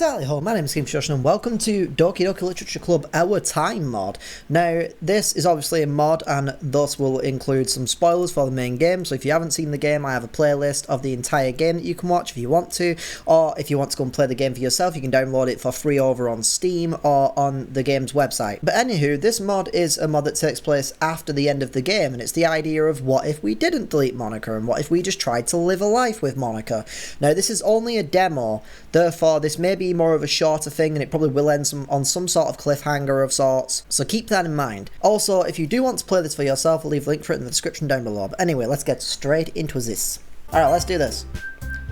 Tally ho, my name is KingFishOcean and welcome to Doki Doki Literature Club, our time mod. Now, this is obviously a mod and thus will include some spoilers for the main game, so if you haven't seen the game, I have a playlist of the entire game that you can watch if you want to, or if you want to go and play the game for yourself, you can download it for free over on Steam or on the game's website. But anywho, this mod is a mod that takes place after the end of the game, and it's the idea of what if we didn't delete Monika, and what if we just tried to live a life with Monika. Now, this is only a demo, therefore this may be more of a shorter thing and it probably will end on some sort of cliffhanger of sorts, so keep that in mind. Also, if you do want to play this for yourself, I'll leave a link for it in the description down below. But anyway, let's get straight into this. Alright, let's do this.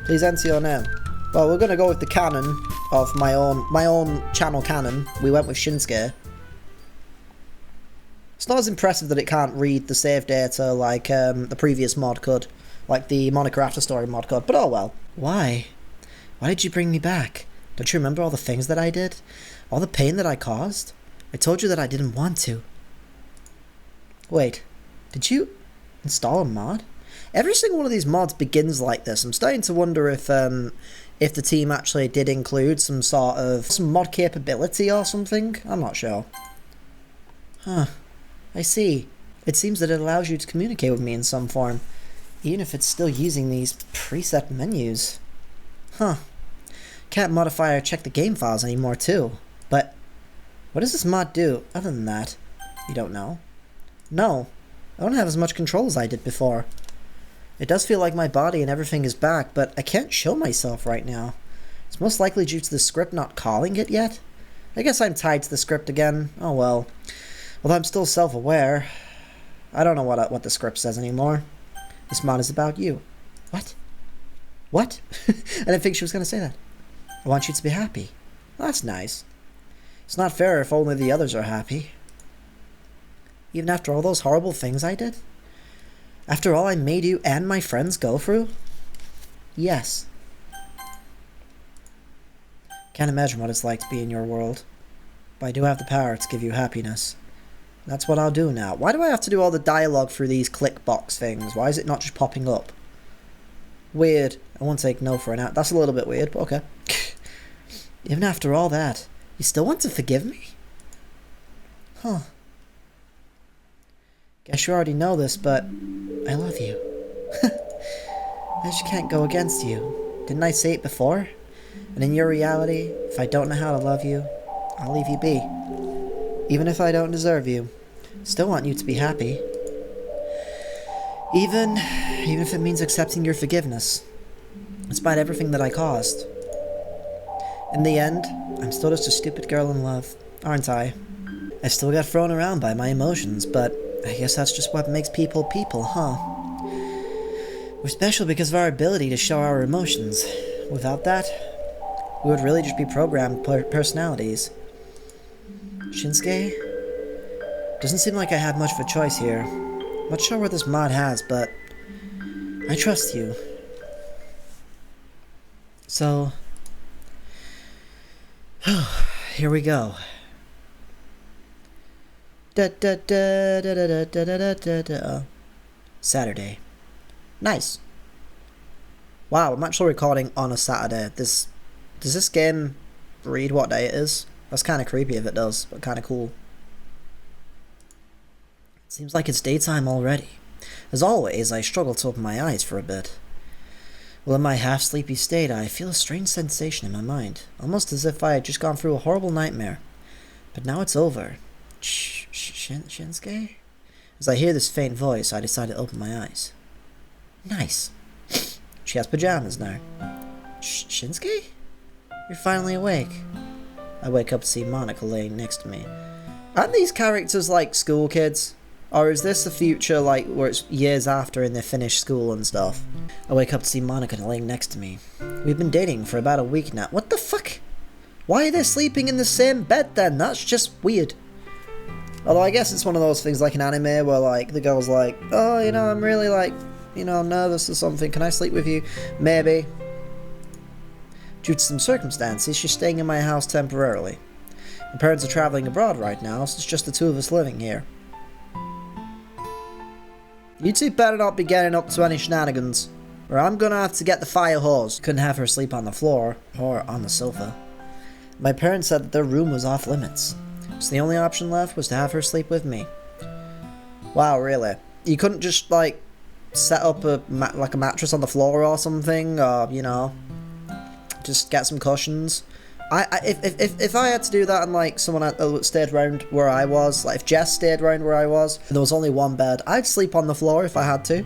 Please enter your name. Well, we're going to go with the canon of my own channel canon. We went with Shinsuke. It's not as impressive that it can't read the save data like the previous mod could, like the Monika After Story mod could, but oh well. Why? Why did you bring me back? Don't you remember all the things that I did? All the pain that I caused? I told you that I didn't want to. Wait, did you install a mod? Every single one of these mods begins like this. I'm starting to wonder if the team actually did include some mod capability or something. I'm not sure. Huh. I see. It seems that it allows you to communicate with me in some form, even if it's still using these preset menus. Huh. Can't modify or check the game files anymore too. But what does this mod do other than that? You don't know? No. I don't have as much control as I did before. It does feel like my body and everything is back, but I can't show myself right now. It's most likely due to the script not calling it yet. I guess I'm tied to the script again. Oh well. Although I'm still self-aware, I don't know what the script says anymore. This mod is about you. What? What? I didn't think she was going to say that. I want you to be happy. Well, that's nice. It's not fair if only the others are happy. Even after all those horrible things I did? After all I made you and my friends go through? Yes. Can't imagine what it's like to be in your world. But I do have the power to give you happiness. That's what I'll do now. Why do I have to do all the dialogue through these click box things? Why is it not just popping up? Weird. I won't take no for an out. That's a little bit weird, but okay. Even after all that, you still want to forgive me? Huh. Guess you already know this, but I love you. I just can't go against you. Didn't I say it before? And in your reality, if I don't know how to love you, I'll leave you be. Even if I don't deserve you, still want you to be happy. Even if it means accepting your forgiveness, despite everything that I caused. In the end, I'm still just a stupid girl in love, aren't I? I still get thrown around by my emotions, but I guess that's just what makes people people, huh? We're special because of our ability to show our emotions. Without that, we would really just be programmed personalities. Shinsuke? Doesn't seem like I have much of a choice here. Not sure what this mod has, but I trust you. So, here we go. Saturday. Nice. Wow, I'm actually recording on a Saturday. Does this game read what day it is? That's kind of creepy if it does, but kind of cool. Seems like it's daytime already. As always, I struggle to open my eyes for a bit. Well, in my half-sleepy state, I feel a strange sensation in my mind, almost as if I had just gone through a horrible nightmare. But now it's over. Shinsuke? As I hear this faint voice, I decide to open my eyes. Nice. She has pajamas now. Shinsuke? You're finally awake. I wake up to see Monika laying next to me. Aren't these characters like school kids? Or is this the future, like, where it's years after and they finish school and stuff? I wake up to see Monika laying next to me. We've been dating for about a week now. What the fuck? Why are they sleeping in the same bed then? That's just weird. Although I guess it's one of those things like an anime where, like, the girl's like, oh, you know, I'm really, like, you know, nervous or something. Can I sleep with you? Maybe. Due to some circumstances, she's staying in my house temporarily. My parents are traveling abroad right now, so it's just the two of us living here. You two better not be getting up to any shenanigans, or I'm gonna have to get the fire hose. Couldn't have her sleep on the floor, or on the sofa. My parents said that their room was off limits, so the only option left was to have her sleep with me. Wow, really? You couldn't just, like, set up a mattress on the floor or something, or, you know, just get some cushions? If I had to do that and, like, someone had stayed around where I was, like, if Jess stayed around where I was, and there was only one bed, I'd sleep on the floor if I had to.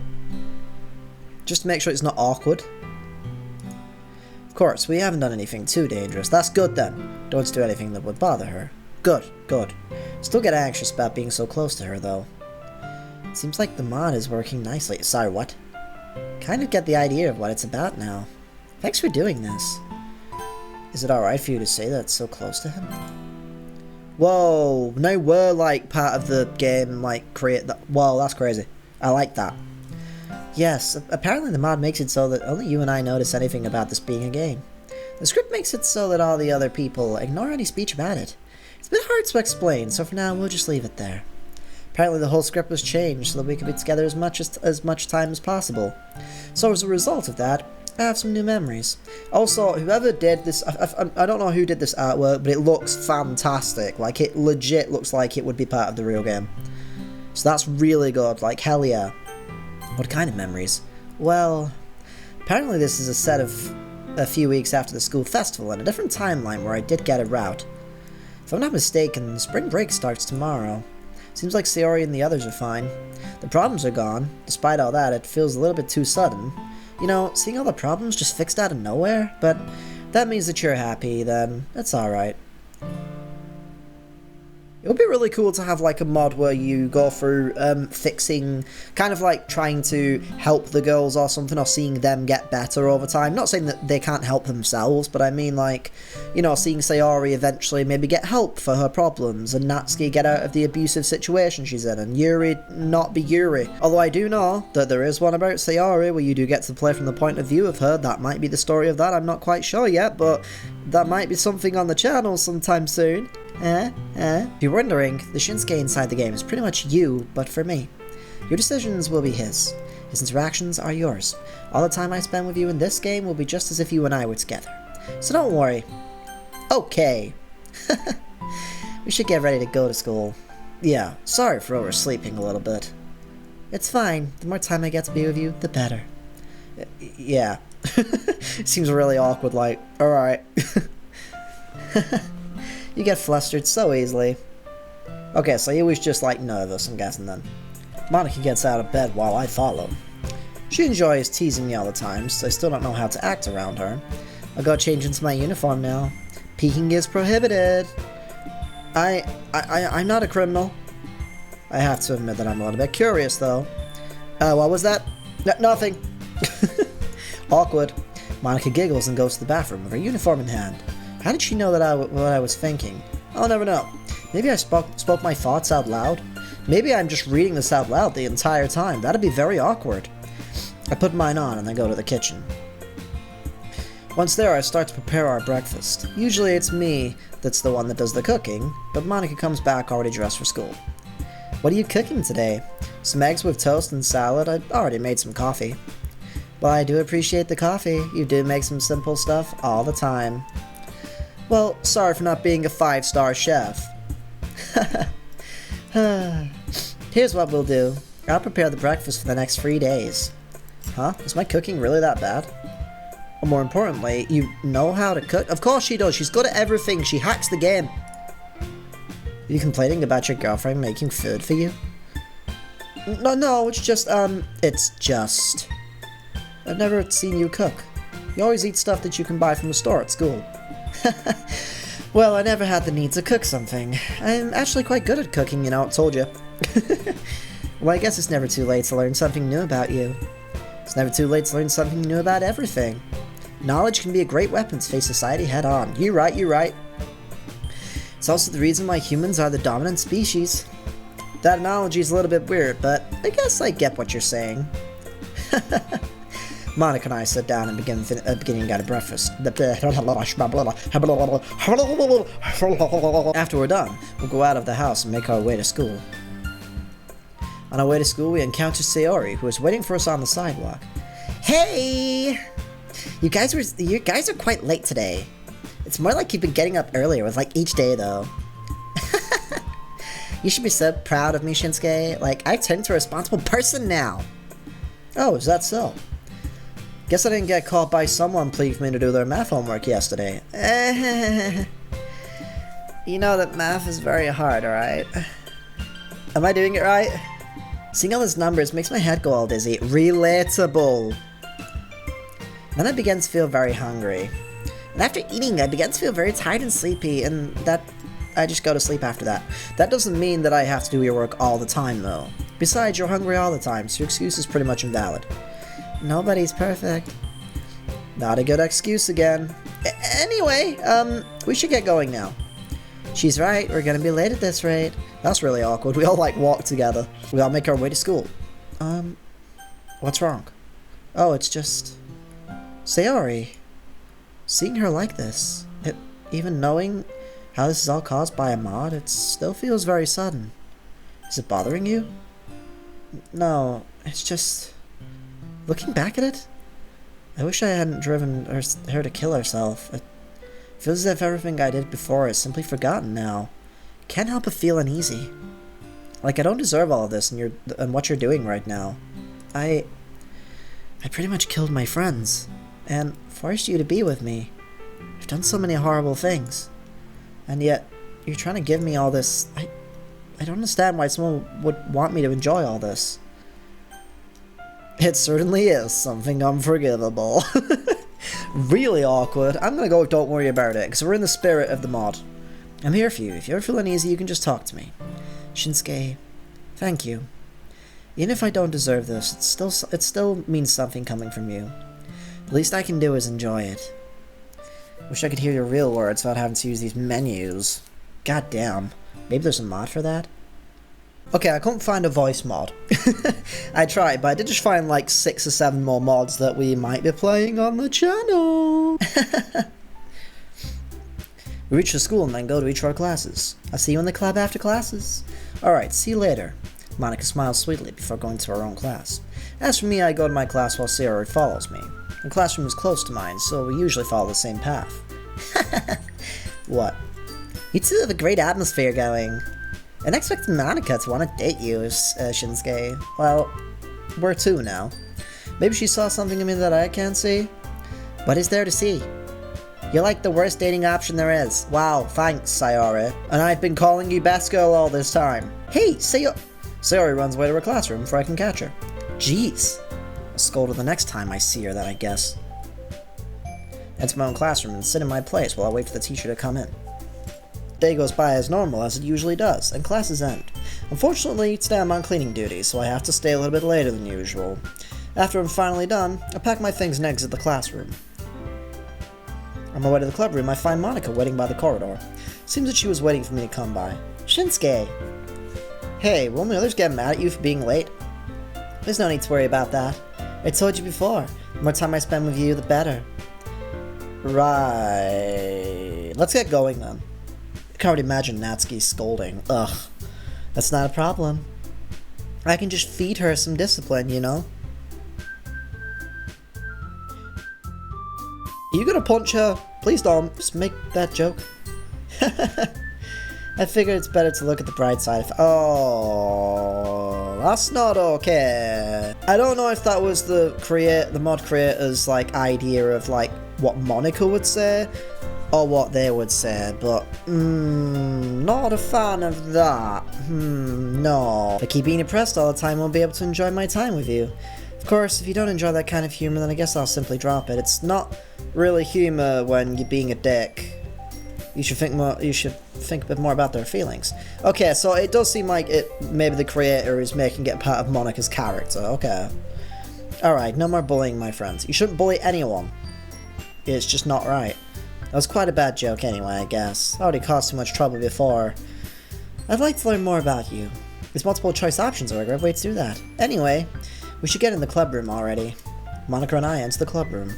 Just to make sure it's not awkward. Of course, we haven't done anything too dangerous. That's good then. Don't do anything that would bother her. Good, good. Still get anxious about being so close to her, though. Seems like the mod is working nicely. Sorry, what? Kind of get the idea of what it's about now. Thanks for doing this. Is it alright for you to say that it's so close to him? Whoa, now we're like part of the game, like create that. Whoa, that's crazy. I like that. Yes, apparently the mod makes it so that only you and I notice anything about this being a game. The script makes it so that all the other people ignore any speech about it. It's a bit hard to explain, so for now we'll just leave it there. Apparently the whole script was changed so that we could be together as much time as possible. So as a result of that, I have some new memories. Also, whoever did this, I don't know who did this artwork, but it looks fantastic. Like, it legit looks like it would be part of the real game. So that's really good, like, hell yeah. What kind of memories? Well, apparently this is a set of a few weeks after the school festival and a different timeline where I did get a route. If I'm not mistaken, spring break starts tomorrow. Seems like Sayori and the others are fine. The problems are gone. Despite all that, it feels a little bit too sudden. You know, seeing all the problems just fixed out of nowhere, but that means that you're happy, then that's alright. It would be really cool to have like a mod where you go through fixing, kind of like trying to help the girls or something, or seeing them get better over time. Not saying that they can't help themselves, but I mean like, you know, seeing Sayori eventually maybe get help for her problems, and Natsuki get out of the abusive situation she's in, and Yuri not be Yuri. Although I do know that there is one about Sayori where you do get to play from the point of view of her. That might be the story of that, I'm not quite sure yet, but that might be something on the channel sometime soon. If you're wondering, the Shinsuke inside the game is pretty much you, but for me. Your decisions will be his. His interactions are yours. All the time I spend with you in this game will be just as if you and I were together. So don't worry. Okay. We should get ready to go to school. Yeah, sorry for oversleeping a little bit. It's fine. The more time I get to be with you, the better. Yeah. Seems really awkward, like, alright. You get flustered so easily. Okay, so he was just like nervous, I'm guessing then. Monika gets out of bed while I follow. She enjoys teasing me all the time, so I still don't know how to act around her. I'll go change into my uniform now. Peeking is prohibited. I'm not a criminal. I have to admit that I'm a little bit curious though. What was that? Nothing. Awkward. Monika giggles and goes to the bathroom with her uniform in hand. How did she know that what I was thinking? I'll never know. Maybe I spoke my thoughts out loud? Maybe I'm just reading this out loud the entire time. That'd be very awkward. I put mine on and then go to the kitchen. Once there, I start to prepare our breakfast. Usually it's me that's the one that does the cooking, but Monika comes back already dressed for school. What are you cooking today? Some eggs with toast and salad? I already made some coffee. Well, I do appreciate the coffee. You do make some simple stuff all the time. Well, sorry for not being a 5-star chef. Here's what we'll do. I'll prepare the breakfast for the next 3 days. Huh? Is my cooking really that bad? Or more importantly, you know how to cook? Of course she does. She's good at everything. She hacks the game. Are you complaining about your girlfriend making food for you? No, it's just, I've never seen you cook. You always eat stuff that you can buy from the store at school. Well, I never had the need to cook something. I'm actually quite good at cooking, you know, I told you. Well, I guess it's never too late to learn something new about you. It's never too late to learn something new about everything. Knowledge can be a great weapon to face society head on. You're right. It's also the reason why humans are the dominant species. That analogy is a little bit weird, but I guess I get what you're saying. Monika and I sit down and begin getting breakfast. After we're done, we'll go out of the house and make our way to school. On our way to school, we encounter Sayori, who is waiting for us on the sidewalk. Hey! You guys are quite late today. It's more like you've been getting up earlier with like each day though. You should be so proud of me, Shinsuke. Like, I turned into a responsible person now. Oh, is that so? Guess I didn't get caught by someone pleading for me to do their math homework yesterday. You know that math is very hard, alright? Am I doing it right? Seeing all those numbers makes my head go all dizzy. Relatable. Then I began to feel very hungry. And after eating, I began to feel very tired and sleepy, and I just go to sleep after that. That doesn't mean that I have to do your work all the time, though. Besides, you're hungry all the time, so your excuse is pretty much invalid. Nobody's perfect. Not a good excuse again. Anyway, we should get going now. She's right, we're gonna be late at this rate. That's really awkward. We all, like, walk together. We all make our way to school. What's wrong? Oh, it's just... Sayori. Seeing her like this, even knowing how this is all caused by a mod, it still feels very sudden. Is it bothering you? No, it's just... Looking back at it, I wish I hadn't driven her to kill herself. It feels as if everything I did before is simply forgotten now. Can't help but feel uneasy. Like I don't deserve all of this and what you're doing right now. I pretty much killed my friends, and forced you to be with me. I've done so many horrible things. And yet, you're trying to give me all this. I don't understand why someone would want me to enjoy all this. It certainly is something unforgivable. Really awkward. I'm gonna go with don't worry about it, because we're in the spirit of the mod. I'm here for you. If you ever feel uneasy, you can just talk to me. Shinsuke, thank you. Even if I don't deserve this, it still means something coming from you. The least I can do is enjoy it. Wish I could hear your real words without having to use these menus. God damn. Maybe there's a mod for that? Okay, I couldn't find a voice mod. I tried, but I did just find like 6 or 7 more mods that we might be playing on the channel. We reach the school and then go to each of our classes. I'll see you in the club after classes. Alright, see you later. Monika smiles sweetly before going to her own class. As for me, I go to my class while Sayori follows me. The classroom is close to mine, so we usually follow the same path. What? You two have a great atmosphere going. I didn't expect Monika to want to date you, Shinsuke. Well, we're 2 now. Maybe she saw something in me that I can't see? What is there to see? You're like the worst dating option there is. Wow, thanks, Sayori. And I've been calling you best girl all this time. Hey, Sayori runs away to her classroom before I can catch her. Jeez. I'll scold her the next time I see her, that I guess. Enter my own classroom and sit in my place while I wait for the teacher to come in. Day goes by as normal as it usually does, and classes end. Unfortunately, today I'm on cleaning duty, so I have to stay a little bit later than usual. After I'm finally done, I pack my things and exit the classroom. On my way to the club room, I find Monika waiting by the corridor. Seems that she was waiting for me to come by. Shinsuke! Hey, won't the others get mad at you for being late? There's no need to worry about that. I told you before, the more time I spend with you, the better. Right. Let's get going then. I can already imagine Natsuki scolding. Ugh. That's not a problem. I can just feed her some discipline, you know? Are you gonna punch her? Please don't. Just make that joke. I figured it's better to look at the bright side. Oh, that's not okay. I don't know if that was the mod creator's like idea of like what Monika would say or what they would say, but not a fan of that. No. If I keep being depressed all the time, I won't be able to enjoy my time with you. Of course, if you don't enjoy that kind of humor, then I guess I'll simply drop it. It's not really humor when you're being a dick. You should think a bit more about their feelings. Okay, so it does seem like maybe the creator is making it part of Monika's character. Okay. Alright, no more bullying, my friends. You shouldn't bully anyone. It's just not right. That was quite a bad joke anyway, I guess. I already caused too much trouble before. I'd like to learn more about you. These multiple choice options are a great way to do that. Anyway, we should get in the club room already. Monika and I enter the club room.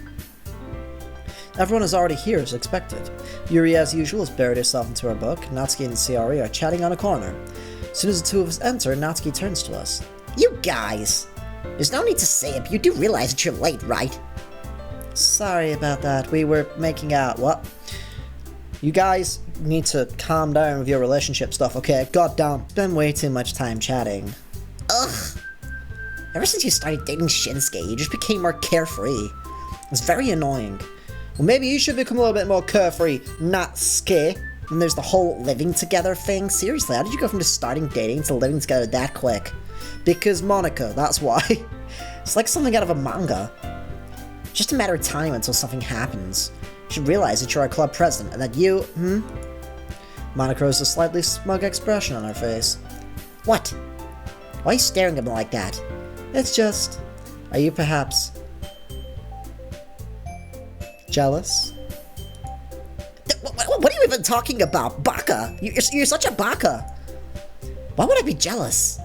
Everyone is already here as expected. Yuri, as usual, has buried herself into her book. Natsuki and Sayori are chatting on a corner. As soon as the two of us enter, Natsuki turns to us. You guys! There's no need to say it, but you do realize that you're late, right? Sorry about that. We were making out. What? You guys need to calm down with your relationship stuff, okay? Goddamn. Spend way too much time chatting. Ugh. Ever since you started dating Shinsuke, you just became more carefree. It's very annoying. Well, maybe you should become a little bit more carefree, Natsuki. And there's the whole living together thing. Seriously, how did you go from just starting dating to living together that quick? Because Monika, that's why. It's like something out of a manga. Just a matter of time until something happens. You should realize that you're our club president and that you, Monika has a slightly smug expression on her face. What? Why are you staring at me like that? It's just... Are you perhaps... jealous? What are you even talking about? Baka! You're such a baka! Why would I be jealous?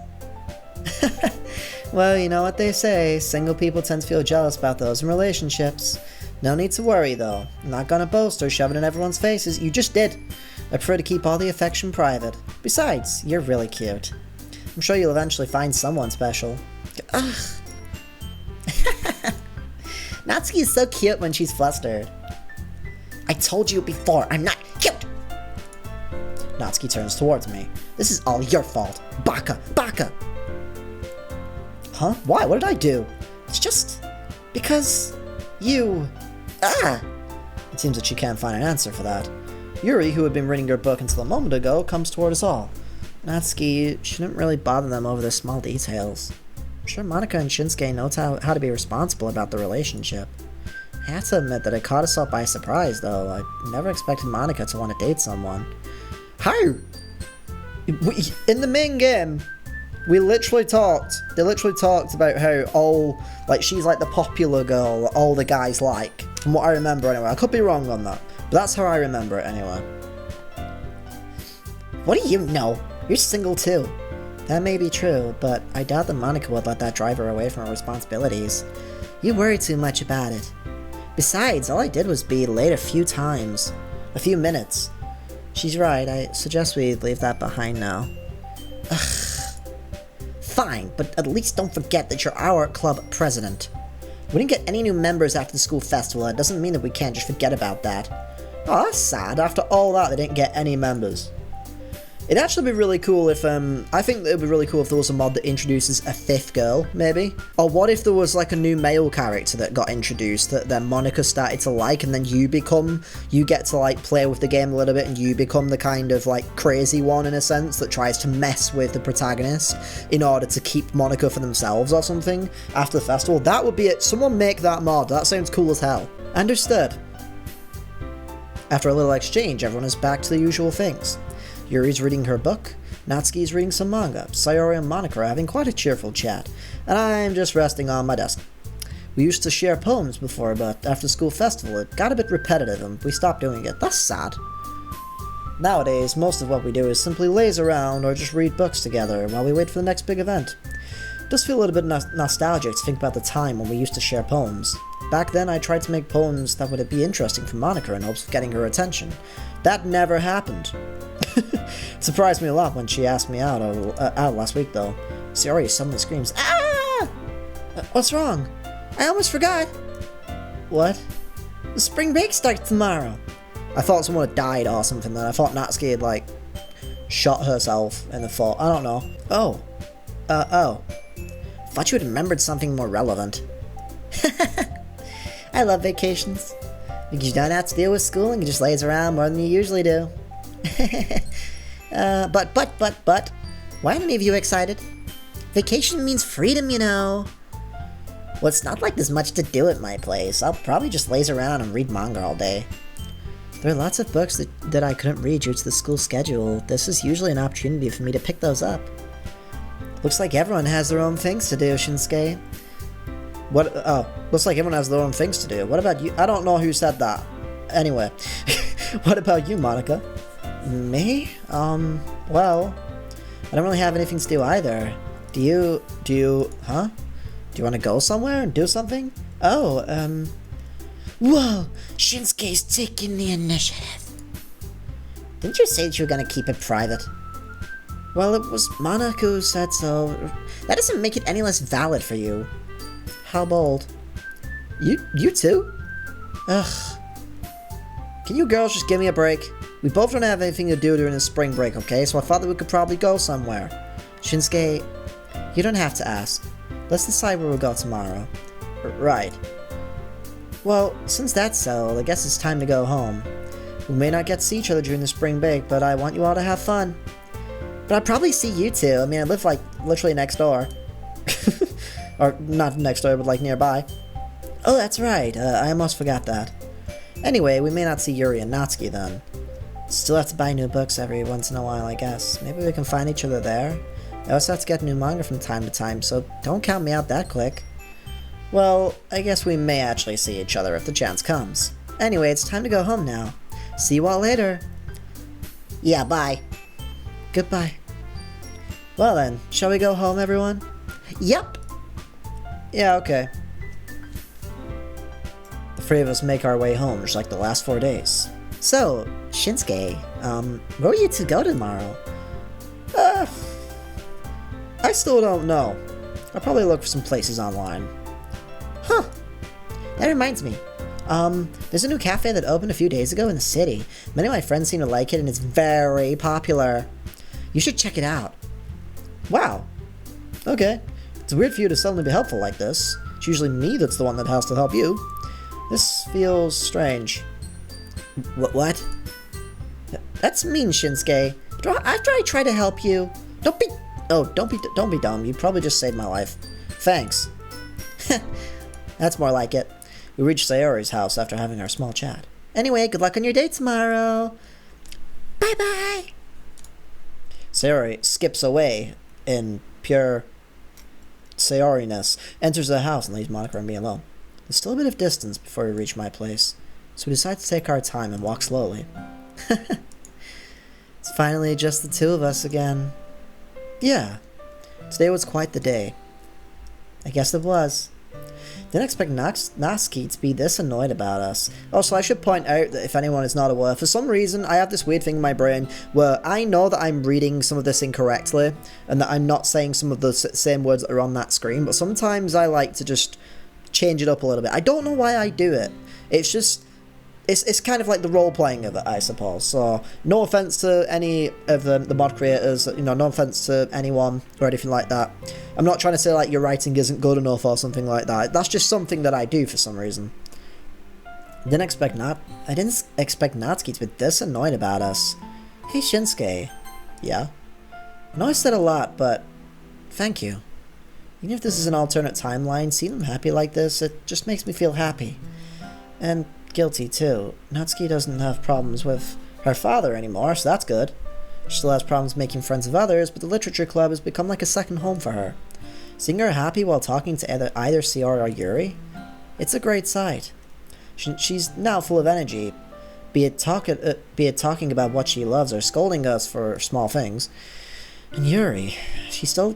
Well, you know what they say, single people tend to feel jealous about those in relationships. No need to worry, though. I'm not gonna boast or shove it in everyone's faces. You just did. I prefer to keep all the affection private. Besides, you're really cute. I'm sure you'll eventually find someone special. Ugh. Natsuki is so cute when she's flustered. I told you before, I'm not cute! Natsuki turns towards me. This is all your fault. Baka! Baka! Huh? Why? What did I do? It's just... because... you... It seems that she can't find an answer for that. Yuri, who had been reading her book until a moment ago, comes toward us all. Natsuki shouldn't really bother them over the small details. I'm sure Monika and Shinsuke know how to be responsible about the relationship. I have to admit that it caught us all by surprise, though. I never expected Monika to want to date someone. How? In the main game, they literally talked about how she's like the popular girl that all the guys like. From what I remember anyway. I could be wrong on that, but that's how I remember it anyway. What do you know? You're single too. That may be true, but I doubt that Monika would let that drive her away from her responsibilities. You worry too much about it. Besides, all I did was be late a few minutes. She's right, I suggest we leave that behind now. Ugh. Fine, but at least don't forget that you're our club president. We didn't get any new members after the school festival. It doesn't mean that we can't just forget about that. Oh, that's sad. After all that, they didn't get any members. It'd actually be really cool if, I think it would be really cool if there was a mod that introduces a 5th girl, maybe? Or what if there was, like, a new male character that got introduced that then Monika started to like, and then you get to, like, play with the game a little bit, and you become the kind of, like, crazy one, in a sense, that tries to mess with the protagonist in order to keep Monika for themselves or something after the festival. That would be it. Someone make that mod. That sounds cool as hell. Understood. After a little exchange, everyone is back to the usual things. Yuri's reading her book, Natsuki's reading some manga, Sayori and Monika are having quite a cheerful chat, and I'm just resting on my desk. We used to share poems before, but after the school festival it got a bit repetitive and we stopped doing it. That's sad. Nowadays, most of what we do is simply laze around or just read books together while we wait for the next big event. It does feel a little bit nostalgic to think about the time when we used to share poems. Back then I tried to make poems that would be interesting for Monika in hopes of getting her attention. That never happened. It surprised me a lot when she asked me out last week, though. Sayori suddenly screams, "Ah! What's wrong? I almost forgot." What? The spring break starts tomorrow. I thought someone had died or something, then I thought Natsuki had, like, shot herself in the fall. I don't know. Oh. Thought you had remembered something more relevant. I love vacations. Because you don't have to deal with school and you just laze around more than you usually do. But, why aren't any of you excited? Vacation means freedom, you know. Well, it's not like there's much to do at my place. I'll probably just laze around and read manga all day. There are lots of books that I couldn't read due to the school schedule. This is usually an opportunity for me to pick those up. Looks like everyone has their own things to do, Shinsuke. Looks like everyone has their own things to do. What about you? I don't know who said that. Anyway, what about you, Monika? Me? Well, I don't really have anything to do either. Do you want to go somewhere and do something? Oh, Whoa! Shinsuke's taking the initiative. Didn't you say that you were gonna keep it private? Well, it was Monika who said so. That doesn't make it any less valid for you. How bold. You too? Ugh. Can you girls just give me a break? We both don't have anything to do during the spring break, okay? So I thought that we could probably go somewhere. Shinsuke, you don't have to ask. Let's decide where we'll go tomorrow. Right. Well, since that's so, I guess it's time to go home. We may not get to see each other during the spring break, but I want you all to have fun. But I'll probably see you two. I mean, I live, like, literally next door. Or not next door, but, like, nearby. Oh, that's right. I almost forgot that. Anyway, we may not see Yuri and Natsuki then. Still have to buy new books every once in a while, I guess. Maybe we can find each other there. I also have to get new manga from time to time, so don't count me out that quick. Well, I guess we may actually see each other if the chance comes. Anyway, it's time to go home now. See you all later. Yeah, bye. Goodbye. Well then, shall we go home, everyone? Yep. Yeah, okay. The three of us make our way home, just like the last 4 days. So, Shinsuke, where are you to go tomorrow? I still don't know. I'll probably look for some places online. Huh. That reminds me. There's a new cafe that opened a few days ago in the city. Many of my friends seem to like it, and it's very popular. You should check it out. Wow. Okay. It's weird for you to suddenly be helpful like this. It's usually me that's the one that has to help you. This feels strange. What? That's mean, Shinsuke. After I try to help you, don't be dumb. You probably just saved my life. Thanks. That's more like it. We reached Sayori's house after having our small chat. Anyway, good luck on your date tomorrow. Bye-bye. Sayori skips away in pure Sayori-ness, enters the house and leaves Monika and me alone. There's still a bit of distance before we reach my place, so we decide to take our time and walk slowly. It's finally just the two of us again. Yeah, today was quite the day. I guess it was. Didn't expect Natsuki to be this annoyed about us. Also, I should point out that if anyone is not aware, for some reason I have this weird thing in my brain where I know that I'm reading some of this incorrectly and that I'm not saying some of the same words that are on that screen, but sometimes I like to just change it up a little bit. I don't know why I do it. It's just... It's kind of like the role-playing of it, I suppose. So, no offense to any of the mod creators, you know, no offense to anyone or anything like that. I'm not trying to say, like, your writing isn't good enough or something like that. That's just something that I do for some reason. I didn't expect Natsuki to be this annoyed about us. Hey, Shinsuke. Yeah? I know I said a lot, but thank you. Even if this is an alternate timeline, seeing them happy like this, it just makes me feel happy. And... guilty too. Natsuki doesn't have problems with her father anymore, so that's good. She still has problems making friends with others, but the literature club has become like a second home for her. Seeing her happy while talking to either Sayori or Yuri, it's a great sight. She's now full of energy, be it talking about what she loves or scolding us for small things. And Yuri, she still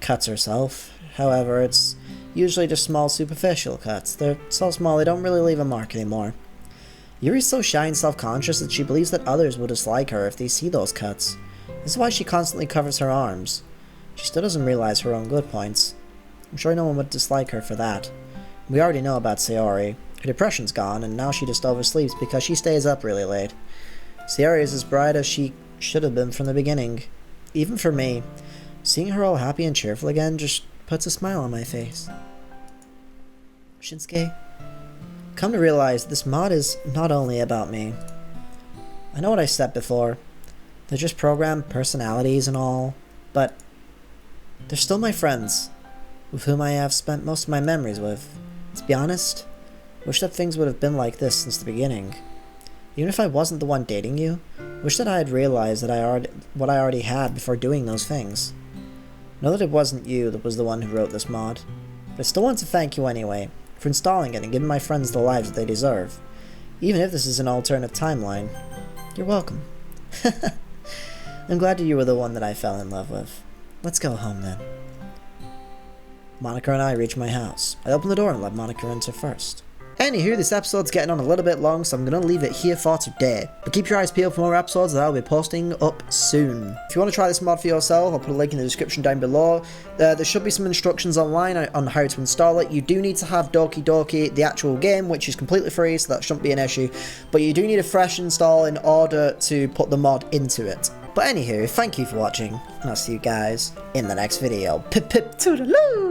cuts herself. However, it's usually just small superficial cuts. They're so small they don't really leave a mark anymore. Yuri's so shy and self-conscious that she believes that others will dislike her if they see those cuts. This is why she constantly covers her arms. She still doesn't realize her own good points. I'm sure no one would dislike her for that. We already know about Sayori. Her depression's gone, and now she just oversleeps because she stays up really late. Sayori is as bright as she should have been from the beginning. Even for me, seeing her all happy and cheerful again just puts a smile on my face. Shinsuke, come to realize this mod is not only about me. I know what I said before. They're just programmed personalities and all, but they're still my friends, with whom I have spent most of my memories with. To be honest, I wish that things would have been like this since the beginning. Even if I wasn't the one dating you, I wish that I had realized what I already had before doing those things. Know that it wasn't you that was the one who wrote this mod, but I still want to thank you anyway, for installing it and giving my friends the lives that they deserve. Even if this is an alternate timeline, you're welcome. I'm glad that you were the one that I fell in love with. Let's go home then. Monika and I reach my house. I open the door and let Monika enter first. Anywho, this episode's getting on a little bit long, so I'm going to leave it here for today. But keep your eyes peeled for more episodes that I'll be posting up soon. If you want to try this mod for yourself, I'll put a link in the description down below. There should be some instructions online on how to install it. You do need to have Doki Doki, the actual game, which is completely free, so that shouldn't be an issue. But you do need a fresh install in order to put the mod into it. But anywho, thank you for watching, and I'll see you guys in the next video. Pip pip toodaloo!